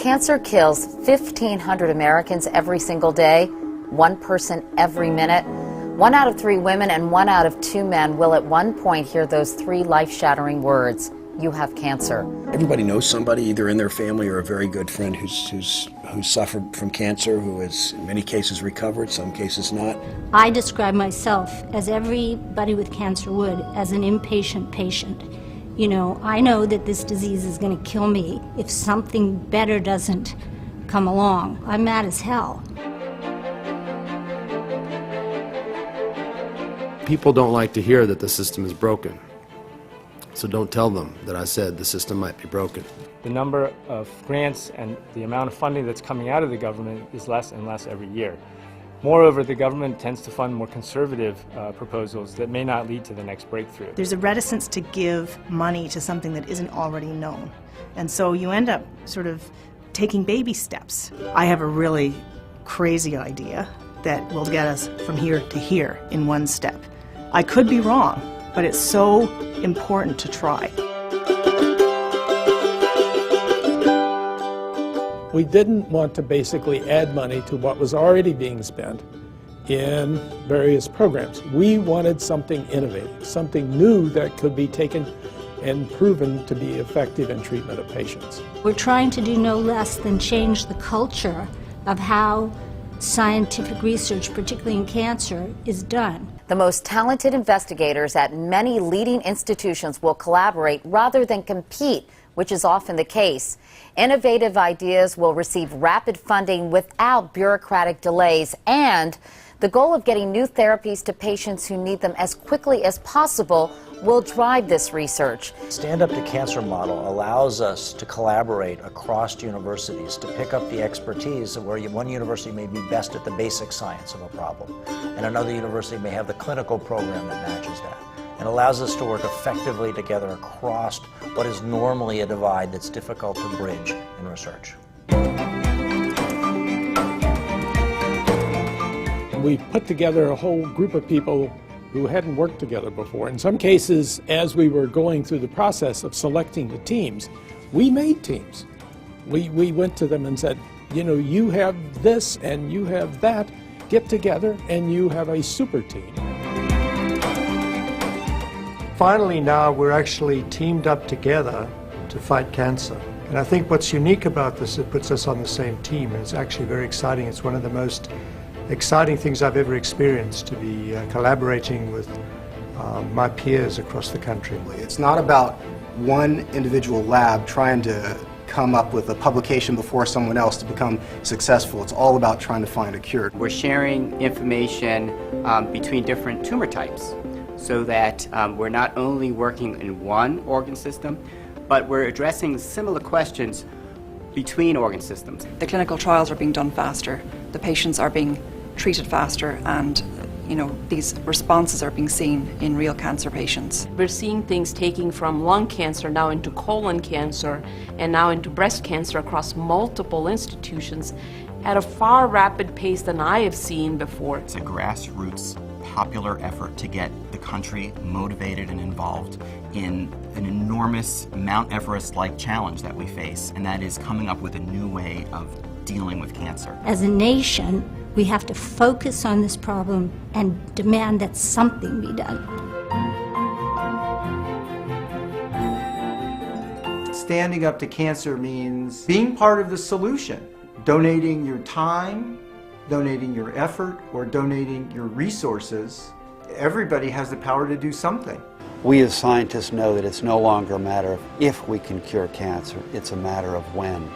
cancer kills 1,500 Americans every single day, one person every minute. 1 out of 3 women and 1 out of 2 men will at one point hear those 3 life-shattering words: you have cancer. Everybody knows somebody, either in their family or a very good friend, who's suffered from cancer, who has in many cases recovered, some cases not. I describe myself, as everybody with cancer would, as an impatient patient. You know, I know that this disease is going to kill me if something better doesn't come along. I'm mad as hell. People don't like to hear that the system is broken. So don't tell them that I said the system might be broken. The number of grants and the amount of funding that's coming out of the government is less and less every year. Moreover, the government tends to fund more conservative proposals that may not lead to the next breakthrough. There's a reticence to give money to something that isn't already known. And so you end up sort of taking baby steps. I have a really crazy idea that will get us from here to here in one step. I could be wrong, but it's so important to try. We didn't want to basically add money to what was already being spent in various programs. We wanted something innovative, something new that could be taken and proven to be effective in treatment of patients. We're trying to do no less than change the culture of how scientific research, particularly in cancer, is done. The most talented investigators at many leading institutions will collaborate rather than compete, which is often the case. Innovative ideas will receive rapid funding without bureaucratic delays, and the goal of getting new therapies to patients who need them as quickly as possible will drive this research. Stand Up to Cancer model allows us to collaborate across universities to pick up the expertise of where one university may be best at the basic science of a problem, and another university may have the clinical program that matches that. It allows us to work effectively together across what is normally a divide that's difficult to bridge in research. We put together a whole group of people who hadn't worked together before. In some cases, as we were going through the process of selecting the teams, we made teams. We went to them and said, you know, you have this and you have that, get together and you have a super team. Finally now we're actually teamed up together to fight cancer. And I think what's unique about this, it puts us on the same team, and it's actually very exciting. It's one of the most exciting things I've ever experienced, to be collaborating with my peers across the country. It's not about one individual lab trying to come up with a publication before someone else to become successful. It's all about trying to find a cure. We're sharing information between different tumor types so that we're not only working in one organ system, but we're addressing similar questions between organ systems. The clinical trials are being done faster, the patients are being treated faster, and these responses are being seen in real cancer patients. We're seeing things taking from lung cancer now into colon cancer and now into breast cancer across multiple institutions at a far rapid pace than I have seen before. It's a grassroots, popular effort to get the country motivated and involved in an enormous Mount Everest-like challenge that we face, and that is coming up with a new way of dealing with cancer. As a nation, we have to focus on this problem and demand that something be done. Standing up to cancer means being part of the solution, donating your time, donating your effort, or donating your resources. Everybody has the power to do something. We as scientists know that it's no longer a matter of if we can cure cancer, it's a matter of when.